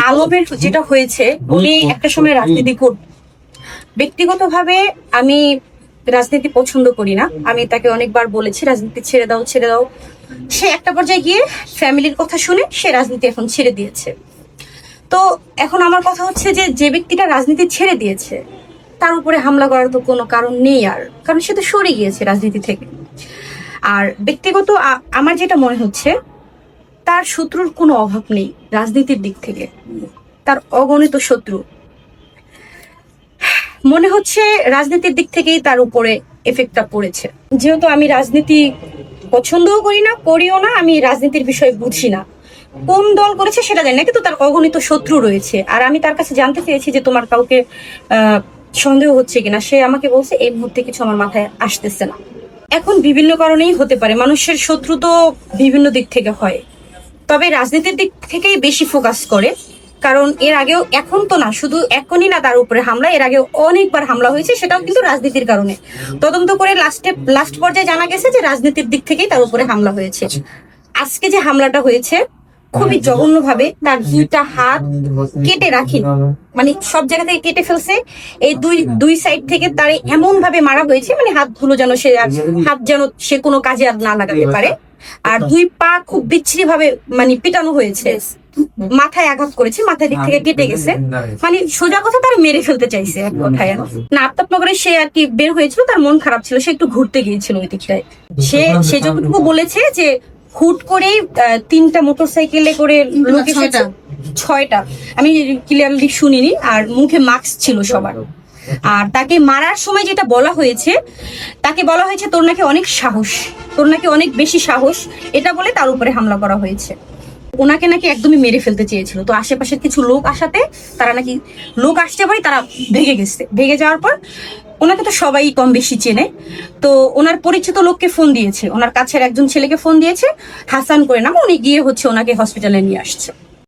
আলমের যেটা হয়েছে, উনি একটা সময় রাজনীতি করত। ব্যক্তিগতভাবে আমি রাজনীতি পছন্দ করি না, আমি তাকে অনেকবার বলেছি রাজনীতি ছেড়ে দাও ছেড়ে দাও। সে একটা পর্যায়ে গিয়ে ফ্যামিলির কথা শুনে সে রাজনীতি এখন ছেড়ে দিয়েছে। তো এখন আমার কথা হচ্ছে যে যে ব্যক্তিটা রাজনীতি ছেড়ে দিয়েছে তার উপরে হামলা করার তো কোনো কারণ নেই, আর কারণ সে তো সরে গিয়েছে রাজনীতি থেকে। আর ব্যক্তিগত আমার যেটা মনে হচ্ছে, তার শত্রুর কোনো অভাব নেই রাজনীতির দিক থেকে, তার অগণিত শত্রু। মনে হচ্ছে রাজনীতির দিক থেকেই তার উপরে এফেক্টটা পড়েছে। যেহেতু আমি রাজনীতি পছন্দও করি না, করিও না, আমি রাজনীতির বিষয়ে বুঝি না, কোন দল করেছে সেটা জানি না, কিন্তু তার অগণিত শত্রু রয়েছে। আর আমি তার কাছে জানতে চেয়েছি যে তোমার কাউকে সন্দেহ হচ্ছে কিনা, সে আমাকে বলছে এই মুহূর্তে কিছু আমার মাথায় আসতেছে না। এখন বিভিন্ন কারণেই হতে পারে, মানুষের শত্রু তো বিভিন্ন দিক থেকে হয়, তবে রাজনীতির দিক থেকেই বেশি ফোকাস করে। কারণ এর আগেও, এখন তো না, শুধু এখনই না তার উপরে হামলা, এর আগেও অনেকবার হামলা হয়েছে, সেটাও কিন্তু রাজনীতির কারণে। তদন্ত করে লাস্ট পর্যায়ে জানা গেছে যে রাজনীতির দিক থেকেই তার উপরে হামলা হয়েছে। আজকে যে হামলাটা হয়েছে খুবই জঘন্য ভাবে, তার দুইটা হাত কেটে রাখি, মানে সব জায়গা থেকে কেটে ফেলছে। এই দুই সাইড থেকে তার এমন ভাবে মারা হয়েছে, মানে হাতগুলো যেন সে কোনো কাজে আর না লাগাতে পারে। আর দুই পা খুব বিচ্ছিরি ভাবে মানে পিটানো হয়েছে, মাথায় আঘাত করেছে, মাথার দিক থেকে কেটে গেছে। মানে সোজা কথা তারা মেরে ফেলতে চাইছে এক কথায়। না, আফতাবনগরে সে আর কি বের হয়েছিল, তার মন খারাপ ছিল, সে একটু ঘুরতে গিয়েছিল ওই দিকটায়। সে যতটুকু বলেছে যে হুট করেই 3টা মোটরসাইকেলে করে লোকে, 6টা, আমি ক্লিয়ারলি শুনিনি, আর মুখে মাস্ক ছিল সবার। আর তাকে মারার সময় যেটা বলা হয়েছে, তাকে বলা হয়েছে তোর নাকি অনেক সাহস, তোর নাকি অনেক বেশি সাহস, এটা বলে তার উপরে হামলা করা হয়েছে। ওনাকে নাকি একদমই মেরে ফেলতে চেয়েছিল, তো আশেপাশের কিছু লোক আসাতে তারা নাকি, লোক আসতে পারে, তারা ভেগে গেছে। ভেগে যাওয়ার পর ওনাকে তো সবাই কম বেশি চেনে, তো ওনার পরিচিত লোককে ফোন দিয়েছে, ওনার কাছের একজন ছেলেকে ফোন দিয়েছে, হাসান করে নাম, উনি গিয়ে ওনাকে হসপিটালে নিয়ে আসছে।